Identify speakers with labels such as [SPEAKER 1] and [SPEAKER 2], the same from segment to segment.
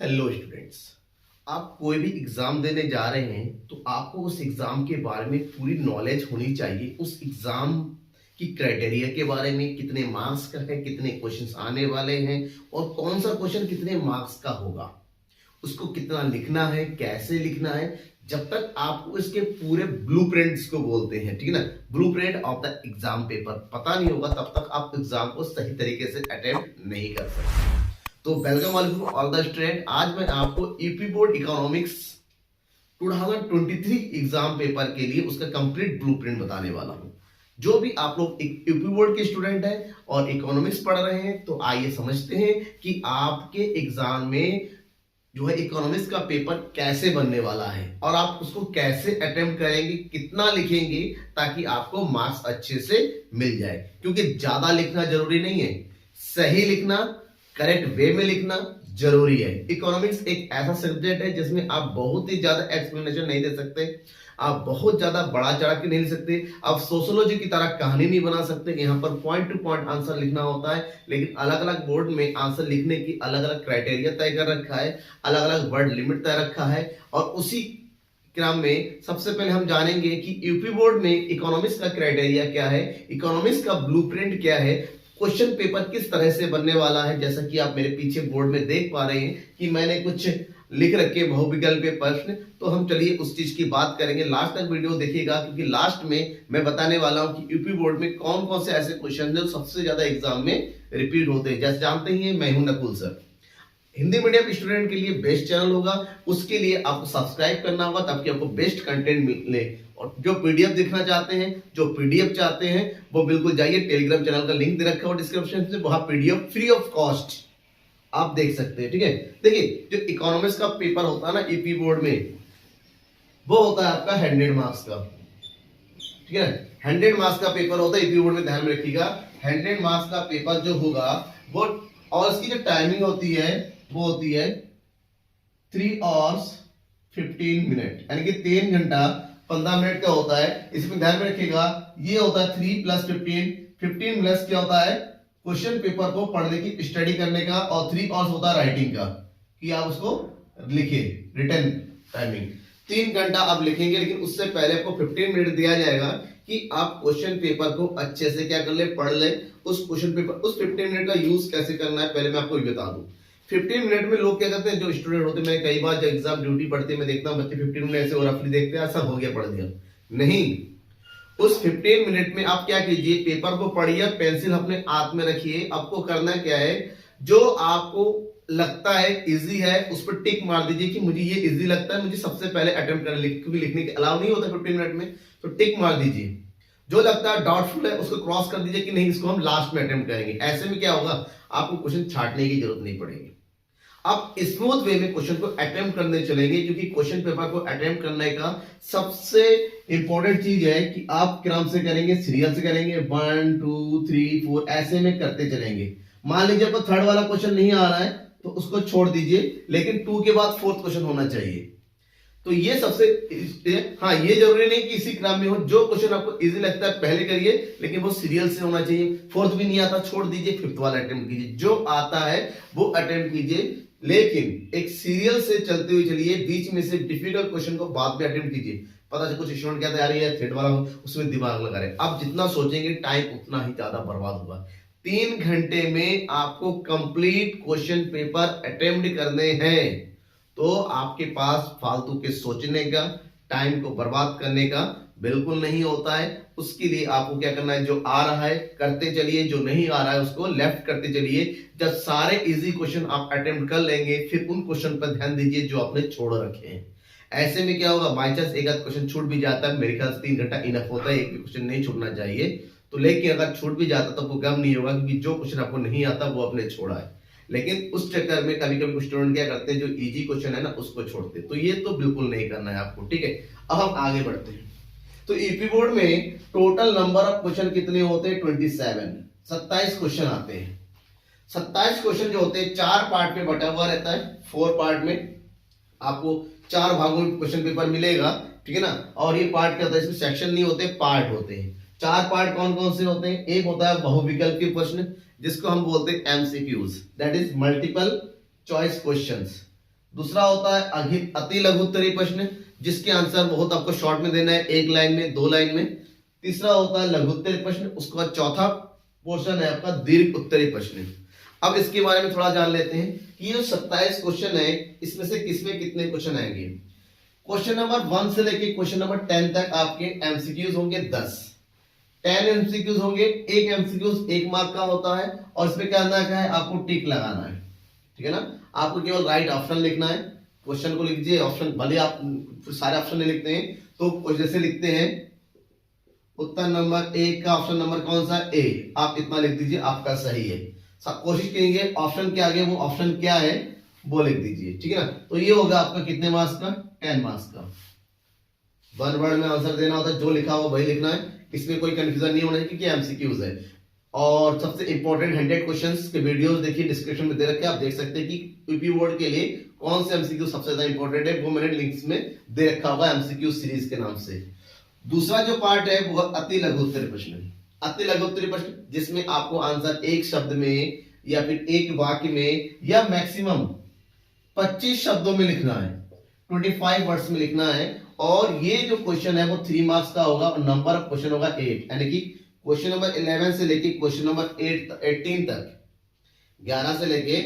[SPEAKER 1] Hello students. आप कोई भी एग्जाम देने जा रहे हैं तो आपको उस एग्जाम के बारे में पूरी नॉलेज होनी चाहिए। उस एग्जाम की क्राइटेरिया के बारे में, कितने मार्क्स का है, कितने क्वेश्चंस आने वाले हैं और कौन सा क्वेश्चन कितने मार्क्स का होगा, उसको कितना लिखना है, कैसे लिखना है। जब तक आपको इसके पूरे ब्लूप्रिंट्स को बोलते हैं, ठीक है ना, blueprint of the exam paper पता नहीं होगा, तब तक आप एग्जाम को सही तरीके से अटेम्प्ट नहीं कर सकते। तो वेलकम ऑल द स्टूडेंट। आज मैं आपको UP board economics 2023 exam paper के लिए उसका कंप्लीट ब्लूप्रिंट बताने वाला हूं। जो भी आप लोग यूपी बोर्ड के स्टूडेंट हैं और इकोनॉमिक्स पढ़ रहे हैं तो आइए समझते हैं कि आपके एग्जाम में जो है इकोनॉमिक्स का पेपर कैसे बनने वाला है और आप उसको कैसे अटेम्प्ट करेंगे, कितना लिखेंगे ताकि आपको मार्क्स अच्छे से मिल जाए। क्योंकि ज्यादा लिखना जरूरी नहीं है, सही लिखना, करेक्ट वे में लिखना जरूरी है। इकोनॉमिक्स एक ऐसा सब्जेक्ट है जिसमें आप बहुत ही ज्यादा एक्सप्लेनेशन नहीं दे सकते, आप बहुत ज्यादा बड़ा चढ़ा के नहीं लिख सकते, आप सोशियोलॉजी की तरह कहानी नहीं बना सकते। यहाँ पर पॉइंट टू पॉइंट आंसर लिखना होता है, लेकिन अलग अलग बोर्ड में आंसर लिखने की अलग अलग क्राइटेरिया तय कर रखा है, अलग अलग वर्ड लिमिट तय रखा है। और उसी क्रम में सबसे पहले हम जानेंगे कि यूपी बोर्ड में इकोनॉमिक्स का क्राइटेरिया क्या है, इकोनॉमिक्स का ब्लूप्रिंट क्या है, क्वेश्चन पेपर किस तरह से बनने वाला है। जैसा कि आप मेरे पीछे बोर्ड में देख पा रहे हैं कि मैंने कुछ लिख रखे बहुविकल्पीय प्रश्न, तो हम चलिए उस चीज की बात करेंगे। लास्ट तक वीडियो देखिएगा क्योंकि लास्ट में मैं बताने वाला हूं कि यूपी बोर्ड में कौन कौन से ऐसे क्वेश्चन हैं जो सबसे ज्यादा एग्जाम में रिपीट होते हैं। जैसे जानते ही मैं हूं Nakul sir, Hindi medium student के लिए बेस्ट चैनल होगा, उसके लिए आपको सब्सक्राइब करना होगा ताकि आपको बेस्ट कंटेंट मिले। और जो पीडीएफ देखना चाहते हैं, जो पीडीएफ चाहते हैं, वो बिल्कुल जाइए, टेलीग्राम चैनल का लिंक दे रखा है डिस्क्रिप्शन में, वहां पीडीएफ फ्री ऑफ कॉस्ट आप देख सकते हैं। ठीक है, देखिए जो इकोनॉमिक्स का पेपर होता है ना यूपी बोर्ड में, वो होता है आपका 100 मार्क्स का। ठीक है, 100 मार्क्स का पेपर होता है यूपी बोर्ड में, ध्यान में रखिएगा। 100 मार्क्स का पेपर जो होगा वो, और इसकी जो टाइमिंग होती है वो होती है 3 hours 15 मिनट, यानी कि 3 घंटा 15 मिनट का होता है। इसमें ध्यान में रखिएगा, ये होता है 3 + 15, 15 प्लस क्या होता है, क्वेश्चन पेपर को पढ़ने की, स्टडी करने का, और 3 hours होता है राइटिंग का, कि आप उसको लिखे, रिटर्न टाइमिंग 3 घंटा आप लिखेंगे। लेकिन उससे पहले आपको 15 मिनट दिया जाएगा कि आप क्वेश्चन पेपर को अच्छे से क्या कर ले, पढ़ ले। उस क्वेश्चन पेपर, उस 15 मिनट का यूज कैसे करना है पहले मैं आपको ये बता दूं। 15 मिनट में लोग क्या करते हैं, जो स्टूडेंट होते हैं, मैं कई बार जब एग्जाम ड्यूटी पढ़ते हैं मैं देखता हूं बच्चे 15 मिनट ऐसे और रफली देखते हैं, ऐसा हो गया, पढ़ दिया। नहीं, उस 15 मिनट में आप क्या कीजिए, पेपर को पढ़िए, पेंसिल अपने हाथ में रखिए। आपको करना क्या है, जो आपको लगता है इजी है उस पर टिक मार दीजिए कि मुझे ये इजी लगता है, मुझे सबसे पहले अटेम्प्ट करना, क्योंकि लिखने के अलाउ नहीं होता 15 मिनट में, तो टिक मार दीजिए। जो लगता है डाउटफुल है उसको क्रॉस कर दीजिए कि नहीं, इसको हम लास्ट में अटेम्प्ट करेंगे। ऐसे में क्या होगा, आपको क्वेश्चन छांटने की जरूरत नहीं पड़ेगी, आप स्मूथ वे में क्वेश्चन को अटेम्प्ट करने चलेंगे। क्योंकि क्वेश्चन पेपर को अटेम्प्ट करने का सबसे इंपॉर्टेंट चीज है कि आप क्रम से करेंगे, सीरियल से करेंगे, 1 2 3 4 ऐसे में करते चलेंगे। मान लीजिए आपको थर्ड वाला क्वेश्चन नहीं आ रहा है तो उसको छोड़ दीजिए, लेकिन 2 के बाद 4th क्वेश्चन होना चाहिए। तो ये सबसे, हाँ, ये जरूरी नहीं कि इसी क्रम में हो, जो क्वेश्चन आपको इजी लगता है पहले करिए, लेकिन वो सीरियल से होना चाहिए। 4th भी नहीं आता, छोड़ दीजिए, 5th वाला अटेम्प्ट कीजिए, जो आता है वो अटेम्प्ट कीजिए। लेकिन एक सीरियल से चलते हुए चलिए, बीच में से डिफिकल्ट क्वेश्चन को बाद में अटेम्प्ट कीजिए। पता चले कुछ स्टूडेंट क्या तैयारी है, थ्रेड वाला उसमें दिमाग लगा रहे, आप जितना सोचेंगे टाइम उतना ही ज्यादा बर्बाद होगा। 3 घंटे में आपको कंप्लीट क्वेश्चन पेपर अटेम्प्ट करने हैं, तो आपके पास फालतू के सोचने का, टाइम को बर्बाद करने का बिल्कुल नहीं होता है। उसके लिए आपको क्या करना है, जो आ रहा है करते चलिए, जो नहीं आ रहा है उसको लेफ्ट करते चलिए। जब सारे इजी क्वेश्चन आप अटेम्प्ट कर लेंगे, फिर उन क्वेश्चन पर ध्यान दीजिए जो आपने छोड़ रखे हैं। ऐसे में क्या होगा, बाई चांस एक आध क्वेश्चन छूट भी जाता है, मेरे ख्याल से 3 घंटा इनफ होता है, एक भी क्वेश्चन नहीं छूटना चाहिए। तो लेकिन अगर छूट भी जाता तो आपको गम नहीं होगा, क्योंकि जो क्वेश्चन आपको नहीं आता वो आपने छोड़ा है। लेकिन उस चक्कर में कभी कभी स्टूडेंट क्या करते हैं, जो इजी क्वेश्चन है ना उसको छोड़ते हैं, तो ये तो बिल्कुल नहीं करना है आपको। ठीक है, अब हम आगे बढ़ते हैं। तो यूपी बोर्ड में टोटल नंबर ऑफ क्वेश्चन कितने होते हैं, 27 क्वेश्चन आते हैं। 27 क्वेश्चन जो होते हैं 4 पार्ट में बटा हुआ रहता है, 4 पार्ट में आपको 4 भागों में क्वेश्चन पेपर मिलेगा। ठीक है ना, और ये पार्ट क्या होता है, इसमें सेक्शन नहीं होते, पार्ट होते हैं। 4 पार्ट कौन कौन से होते हैं, एक होता है बहुविकल्पीय प्रश्न जिसको हम बोलते हैं MCQs, that is multiple choice questions. दूसरा होता है अति लघु उत्तरीय प्रश्न, जिसके आंसर बहुत आपको शॉर्ट में देना है, एक लाइन में, दो लाइन में। तीसरा होता है लघु उत्तरीय प्रश्न। उसके बाद चौथा पोर्शन है आपका दीर्घ उत्तरीय प्रश्न। अब इसके बारे में थोड़ा जान लेते हैं कि ये जो 27 क्वेश्चन है, इसमें से किसमें कितने क्वेश्चन आएंगे। क्वेश्चन नंबर 1 से लेके क्वेश्चन नंबर 10 तक आपके एमसीक्यूज होंगे 10 एमसीक्यूज होंगे। एक एमसीक्यूज 1 मार्क का होता है और इसमें क्या करना है, आपको टिक लगाना है, ठीक है ना। आपको केवल राइट ऑप्शन लिखना है, क्वेश्चन को लिख दीजिए, ऑप्शन भले आप सारे ऑप्शन नहीं लिखते हैं तो जैसे लिखते हैं उत्तर नंबर 1 का ऑप्शन नंबर कौन सा, ए, आप इतना लिख दीजिए, आपका सही है। कोशिश करेंगे ऑप्शन के आगे वो ऑप्शन क्या है वो लिख दीजिए, ठीक है ना। तो ये होगा आपका कितने मार्क्स का, 10 मार्क्स का। वन वर्ड में आंसर देना होता है, जो लिखा हो वही लिखना है, इसमें कोई कंफ्यूजन नहीं होना चाहिए क्योंकि एमसीक्यूज है। और सबसे इंपॉर्टेंट 100 क्वेश्चंस के वीडियोस देखिए, डिस्क्रिप्शन में दे रखे हैं, आप देख सकते हैं कि यूपी बोर्ड के लिए कौन से एमसीक्यू सबसे ज्यादा इंपॉर्टेंट है, वो मैंने लिंक्स में दे रखा होगा एमसीक्यू सीरीज के नाम से। दूसरा जो पार्ट है वो अति लघु उत्तरीय प्रश्न। अति लघु उत्तरीय प्रश्न जिसमें आपको आंसर एक शब्द में या फिर एक वाक्य में या मैक्सिमम 25 शब्दों में लिखना है, 25 वर्ड्स में लिखना है। और ये जो क्वेश्चन है वो 3 मार्क्स का होगा और नंबर ऑफ क्वेश्चन होगा 8, यानी कि क्वेश्चन नंबर 11 से लेके क्वेश्चन नंबर 18 तक, 11 से लेके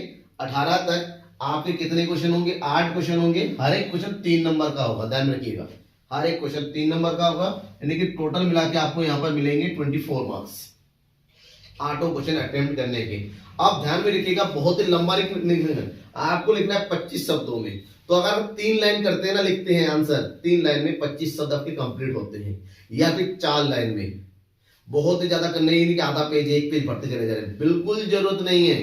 [SPEAKER 1] 18 तक आपके कितने क्वेश्चन होंगे, 8 क्वेश्चन होंगे। हर एक क्वेश्चन 3 नंबर का होगा, ध्यान रखिएगा, हर एक क्वेश्चन 3 नंबर का होगा, यानी कि टोटल मिला के आपको यहाँ पर मिलेंगे 24 मार्क्स 8 क्वेश्चन अटेम्प्ट करने के। आप ध्यान में रखिएगा, बहुत ही लंबा लिखना है, आपको लिखना है 25 शब्दों में। तो अगर आप 3 लाइन करते हैं ना, लिखते हैं आंसर 3 लाइन में 25 शब्द आपके कंप्लीट होते हैं, या फिर 4 लाइन में। बहुत ही ज्यादा करना ही नहीं कि आधा पेज एक पेज भरते चले जा रहे हैं, बिल्कुल जरूरत नहीं है।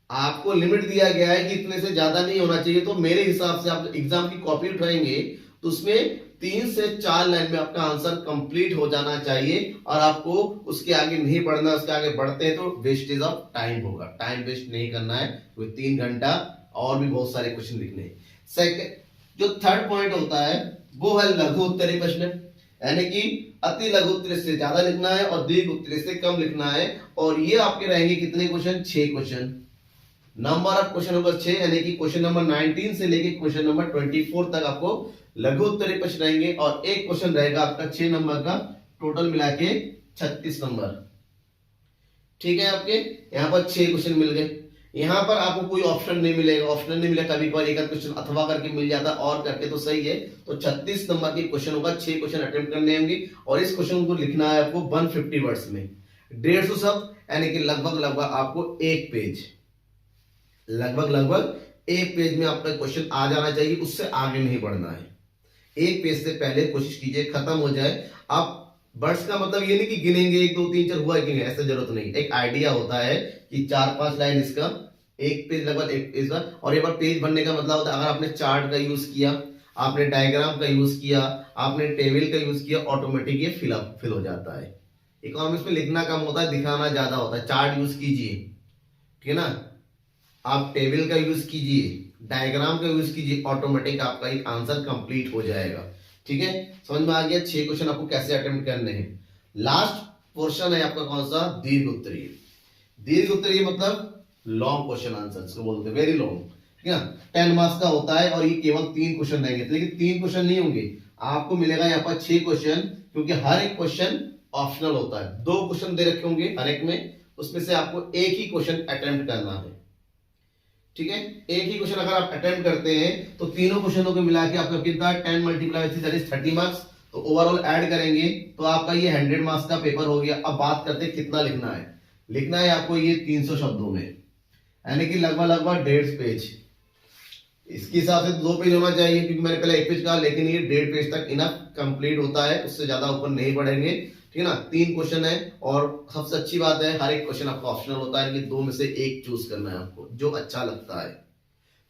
[SPEAKER 1] आपको लिमिट दिया गया है कि इतने से ज्यादा नहीं होना चाहिए। तो मेरे हिसाब से आप एग्जाम की कॉपी उठाएंगे तो उसमें 3 से 4 लाइन में आपका आंसर कंप्लीट हो जाना चाहिए और आपको उसके आगे नहीं बढ़ना। उसके आगे बढ़ते हैं तो वेस्टेज ऑफ टाइम होगा, टाइम वेस्ट नहीं करना है। कोई 3 घंटा और भी बहुत सारे क्वेश्चन लिखने हैं। सेकंड जो थर्ड पॉइंट होता है वो है लघु उत्तरीय प्रश्न, यानी कि अति लघु उत्तरीय से ज्यादा लिखना है और दीर्घ उत्तरीय से कम लिखना है। और ये आपके रहेंगे कितने question, 6 question. Number of question number 6, यानी कि क्वेश्चन नंबर 19 से लेके क्वेश्चन नंबर 24 तक आपको लघु उत्तरीय प्रश्न रहेंगे और एक क्वेश्चन रहेगा आपका 6 नंबर का, टोटल मिला के 36 नंबर। ठीक है, आपके यहाँ पर 6 क्वेश्चन मिल गए। यहाँ पर आपको कोई ऑप्शन नहीं मिलेगा, ऑप्शन नहीं मिलेगा, कभी कभार एक क्वेश्चन अथवा करके मिल जाता और करके तो सही है। तो 36 नंबर के क्वेश्चन होगा, 6 क्वेश्चन अटेम्प्ट करने होंगे और इस क्वेश्चन को लिखना है आपको 150 वर्ड्स में, 150 शब्द, यानी कि लगभग आपको एक पेज, लगभग एक पेज में आपका क्वेश्चन आ जाना चाहिए, उससे आगे नहीं बढ़ना है। एक पेज से पहले कोशिश कीजिए खत्म हो जाए। आप वर्ड्स का मतलब ये नहीं कि गिनेंगे 1 2 3 4 हुआ कि नहीं, ऐसा जरूरत नहीं। एक आइडिया होता है कि 4-5 लाइन इसका, एक पेज लगभग एक पेज का। और एक बार पेज बनने का मतलब होता है अगर आपने चार्ट का यूज किया, आपने डायग्राम का यूज किया, आपने टेबल का यूज किया, ऑटोमेटिक ये फिल हो जाता है। इकोनॉमिक्स में लिखना कम होता है, दिखाना ज्यादा होता है। चार्ट यूज कीजिए, ठीक है ना, आप टेबल का यूज कीजिए, डायग्राम का यूज कीजिए, ऑटोमेटिक आपका एक आंसर कंप्लीट हो जाएगा। ठीक है, समझ में आ गया 6 क्वेश्चन आपको कैसे अटेम्प्ट करने हैं। लास्ट पोर्शन है आपका कौन सा, दीर्घ उत्तरीय। दीर्घ उत्तरीय मतलब लॉन्ग क्वेश्चन आंसर को बोलते हैं, वेरी लॉन्ग, ठीक है। 10 मार्क्स का होता है और ये केवल 3 क्वेश्चन रहेंगे, लेकिन 3 क्वेश्चन नहीं होंगे, आपको मिलेगा यहाँ पर 6 क्वेश्चन, क्योंकि हर एक क्वेश्चन ऑप्शनल होता है। 2 क्वेश्चन दे रखे होंगे हर एक में, उसमें से आपको एक ही क्वेश्चन अटेम्प्ट करना है। ठीक है, एक ही क्वेश्चन अगर आप अटेम्प्ट करते हैं तो तीनों क्वेश्चनों को मिला के आपका कितना 10 × 30 मार्क्स, तो ओवरऑल ऐड करेंगे तो आपका ये 100 मार्क्स का पेपर हो गया। अब बात करते हैं कितना लिखना है। लिखना है आपको ये 300 शब्दों में, यानी कि लगभग 1.5 पेज। इसके हिसाब से 2 पेज होना चाहिए, क्योंकि मैंने पहले 1 पेज कहा, लेकिन ये 1.5 पेज तक इनफ कंप्लीट होता है, उससे ज्यादा ऊपर नहीं बढ़ेंगे। ठीक है ना, 3 क्वेश्चन है और सबसे अच्छी बात है हर एक क्वेश्चन आपका ऑप्शनल होता है, कि 2 में से एक चूज करना है आपको जो अच्छा लगता है।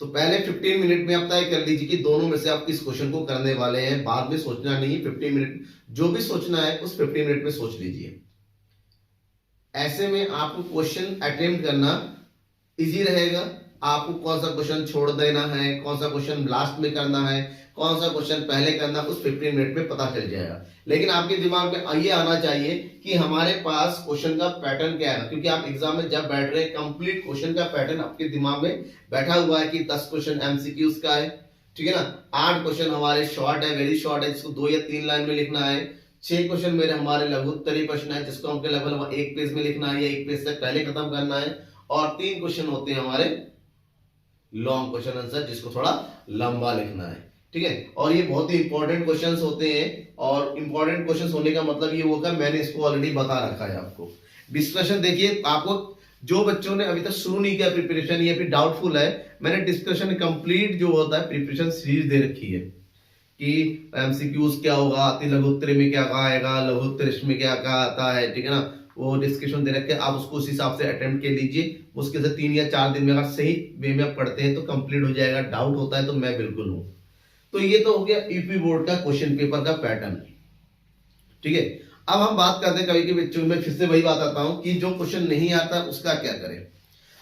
[SPEAKER 1] तो पहले 15 मिनट में आप तय कर लीजिए कि दोनों में से आप किस क्वेश्चन को करने वाले हैं। बाद में सोचना नहीं, 15 मिनट जो भी सोचना है उस 15 मिनट में सोच लीजिए। ऐसे में आपको क्वेश्चन अटेम्प्ट करना इजी रहेगा, आपको कौन सा क्वेश्चन छोड़ देना है, कौन सा क्वेश्चन लास्ट में करना है, कौन सा क्वेश्चन पहले करना, उस 15 मिनट में पता चल जाएगा। लेकिन आपके दिमाग में ये आना चाहिए कि हमारे पास क्वेश्चन का पैटर्न क्या है, क्योंकि आप एग्जाम में जब बैठ रहे हैं कंप्लीट क्वेश्चन का पैटर्न आपके दिमाग में बैठा हुआ है कि 10 क्वेश्चन एमसीक्यूज का है, ठीक है ना, 8 क्वेश्चन हमारे शॉर्ट है, वेरी शॉर्ट है, जिसको 2 या 3 लाइन में लिखना है, 6 क्वेश्चन मेरे हमारे लघु उत्तरीय प्रश्न है जिसको हमके लगभग 1 पेज में लिखना है या 1 पेज से पहले खत्म करना है, और 3 क्वेश्चन होते हैं हमारे लॉन्ग क्वेश्चन आंसर जिसको थोड़ा लंबा लिखना है, ठीक है। और ये बहुत ही इंपॉर्टेंट क्वेश्चंस होते हैं, और इंपॉर्टेंट क्वेश्चंस होने का मतलब ये होगा मैंने इसको ऑलरेडी बता रखा है आपको। डिस्कशन देखिए, आपको जो बच्चों ने अभी तक शुरू नहीं किया प्रिपरेशन या फिर डाउटफुल है, मैंने डिस्कशन कंप्लीट जो होता है प्रिपरेशन सीरीज दे रखी है कि एमसीक्यूज क्या होगा, लघु उत्तरीय में क्या आएगा, लघु उत्तरीय में क्या आता है, ठीक है ना, वो डिस्कशन दे रखे, आप उसको उस हिसाब से अटेम्प्ट के लीजिए। मुश्किल से 3 या 4 दिन में अगर सही वे में आप पढ़ते हैं तो कंप्लीट हो जाएगा। डाउट होता है तो मैं बिल्कुल हूं। तो ये तो हो गया यूपी बोर्ड का क्वेश्चन पेपर का पैटर्न, ठीक है। अब हम बात करते हैं कभी के बच्चों में, फिर से वही बात आता हूं कि जो क्वेश्चन नहीं आता उसका क्या करें।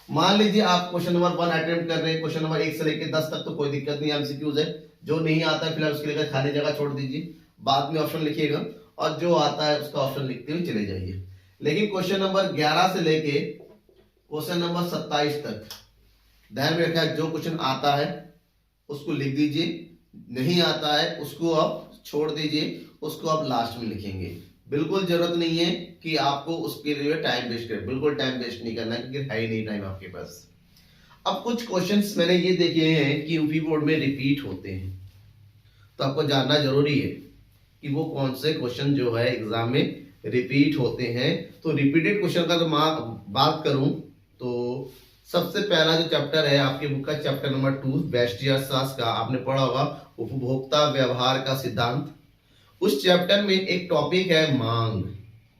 [SPEAKER 1] मान लीजिए आप क्वेश्चन नंबर 1 अटेम्प्ट कर रहे हैं, क्वेश्चन नंबर 1 से लेकर 10 तक तो कोई दिक्कत नहीं, एमसीक्यूज है। जो नहीं आता है फिलहाल उसके लिए खाली जगह छोड़ दीजिए, बाद में ऑप्शन लिखिएगा, और जो आता है उसका ऑप्शन लिखते हुए चले जाइए। लेकिन क्वेश्चन नंबर 11 से लेके क्वेश्चन नंबर 27 तक ध्यान में रखा, जो क्वेश्चन आता है उसको लिख दीजिए, नहीं आता है उसको आप छोड़ दीजिए, उसको आप लास्ट में लिखेंगे। बिल्कुल जरूरत नहीं है कि आपको उसके लिए टाइम वेस्ट करें, बिल्कुल टाइम वेस्ट नहीं करना है क्योंकि है ही नहीं टाइम आपके पास। अब कुछ क्वेश्चंस मैंने ये देखे हैं कि यूपी बोर्ड में रिपीट होते हैं, तो आपको जानना जरूरी है कि वो कौन से क्वेश्चन जो है एग्जाम में रिपीट होते हैं। तो रिपीटेड क्वेश्चन का तो मैं बात करूं तो सबसे पहला जो चैप्टर है आपके बुक का, चैप्टर नंबर 2 बेस्टियर्स का, आपने पढ़ा होगा उपभोक्ता व्यवहार का सिद्धांत। उस चैप्टर में एक टॉपिक है मांग,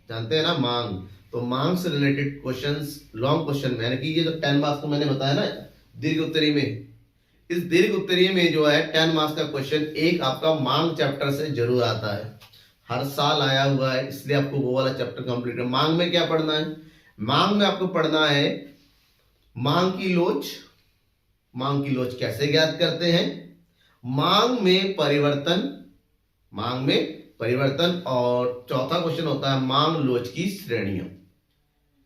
[SPEAKER 1] जानते हैं ना मांग। तो मांग से रिलेटेड क्वेश्चंस, लॉन्ग क्वेश्चन में, यानी कि ये जो 10 मार्क्स को मैंने बताया ना दीर्घ उत्तरीय में, इस दीर्घ उत्तरीय में जो है 10 मार्क्स का क्वेश्चन एक आपका मांग चैप्टर से जरूर आता है, हर साल आया हुआ है, इसलिए आपको वो वाला चैप्टर कंप्लीट है। मांग में क्या पढ़ना है, मांग में आपको पढ़ना है मांग की लोच। मांग की लोच कैसे ज्ञात करते हैं, मांग में परिवर्तन, मांग में परिवर्तन, और चौथा क्वेश्चन होता है मांग लोच की श्रेणियां,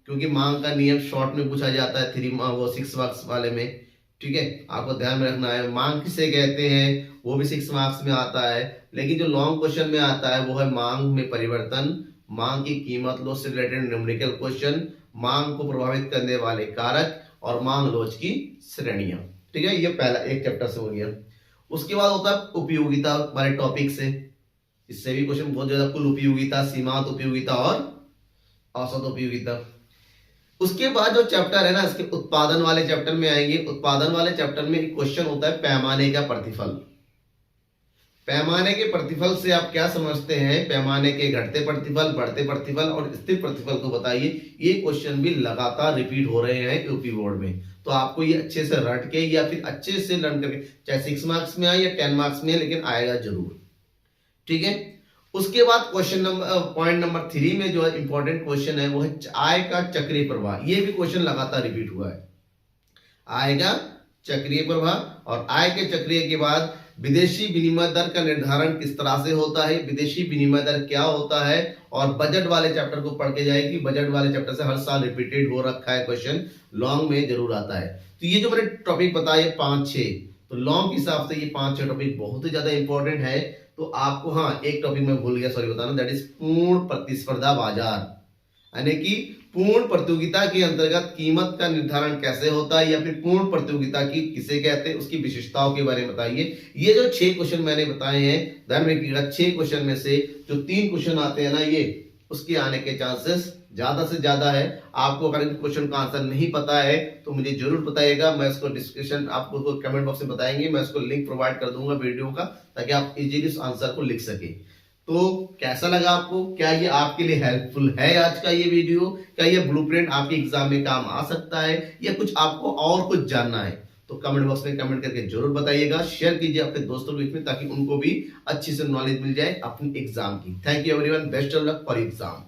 [SPEAKER 1] क्योंकि मांग का नियम शॉर्ट में पूछा जाता है 6 मार्क्स वाले में, ठीक है, आपको ध्यान में रखना है। मांग किसे कहते हैं वो भी 6 मार्क्स में आता है, लेकिन जो लॉन्ग क्वेश्चन में आता है वो है मांग में परिवर्तन, मांग की कीमत लोच से रिलेटेड न्यूमेरिकल क्वेश्चन, मांग को प्रभावित करने वाले कारक, और मांग लोच की श्रेणियां, ठीक है। ये पहला एक चैप्टर से हो गया। उसके बाद होता है उपयोगिता वाले टॉपिक से, इससे भी क्वेश्चन बहुत ज्यादा, कुल उपयोगिता, सीमांत उपयोगिता और औसत उपयोगिता। उसके बाद जो चैप्टर है ना, इसके उत्पादन वाले चैप्टर में आएंगे। उत्पादन वाले चैप्टर में एक क्वेश्चन होता है पैमाने का प्रतिफल। पैमाने के प्रतिफल से आप क्या समझते हैं, पैमाने के घटते प्रतिफल, बढ़ते प्रतिफल और स्थिर प्रतिफल को बताइए। ये क्वेश्चन भी लगातार रिपीट हो रहे हैं यूपी बोर्ड में, तो आपको ये अच्छे से रट के या फिर अच्छे से लर्न करके, चाहे 6 मार्क्स में आए या 10 मार्क्स में, लेकिन आएगा जरूर, ठीक है। उसके बाद क्वेश्चन नंबर पॉइंट नंबर 3 में जो है इंपॉर्टेंट क्वेश्चन है वो है आय का चक्रीय प्रवाह। ये भी क्वेश्चन लगातार रिपीट हुआ है, आय का चक्रीय प्रवाह। और आय के चक्रीय के बाद विदेशी विनिमय दर का निर्धारण किस तरह से होता है, विदेशी विनिमय दर क्या होता है, और बजट वाले चैप्टर को पढ़ के जाएगी। बजट वाले चैप्टर से हर साल रिपीटेड हो रखा है क्वेश्चन, लॉन्ग में जरूर आता है। तो ये जो मैंने टॉपिक बताए 5-6, तो लॉन्ग के हिसाब से ये 5-6 टॉपिक बहुत ही ज्यादा इंपॉर्टेंट है। तो आपको, हाँ एक टॉपिक मैं भूल गया, सॉरी बताना, दैट इज पूर्ण प्रतिस्पर्धा बाजार, यानी कि पूर्ण प्रतियोगिता के अंतर्गत कीमत का निर्धारण कैसे होता है, या फिर पूर्ण प्रतियोगिता की किसे कहते हैं, उसकी विशेषताओं के बारे में बताइए। ये जो 6 क्वेश्चन मैंने बताए हैं, ध्यान रखिएगा 6 क्वेश्चन में से जो 3 क्वेश्चन आते हैं ना, ये उसके आने के चांसेस ज्यादा से ज्यादा है। आपको अगर इन क्वेश्चन का आंसर नहीं पता है तो मुझे जरूर बताइएगा, मैं इसको डिस्क्रिप्शन आपको कमेंट बॉक्स में बताएंगे, मैं इसको लिंक प्रोवाइड कर दूंगा वीडियो का, ताकि आप इजीली उस आंसर को लिख सके। तो कैसा लगा आपको, क्या ये आपके लिए हेल्पफुल है आज का ये वीडियो, क्या ये ब्लूप्रिंट आपके एग्जाम में काम आ सकता है, या कुछ आपको और कुछ जानना है, तो कमेंट बॉक्स में कमेंट करके जरूर बताइएगा। शेयर कीजिए अपने दोस्तों के बीच में, ताकि उनको भी अच्छी से नॉलेज मिल जाए अपनी एग्जाम की। Thank you everyone, best of luck for exam.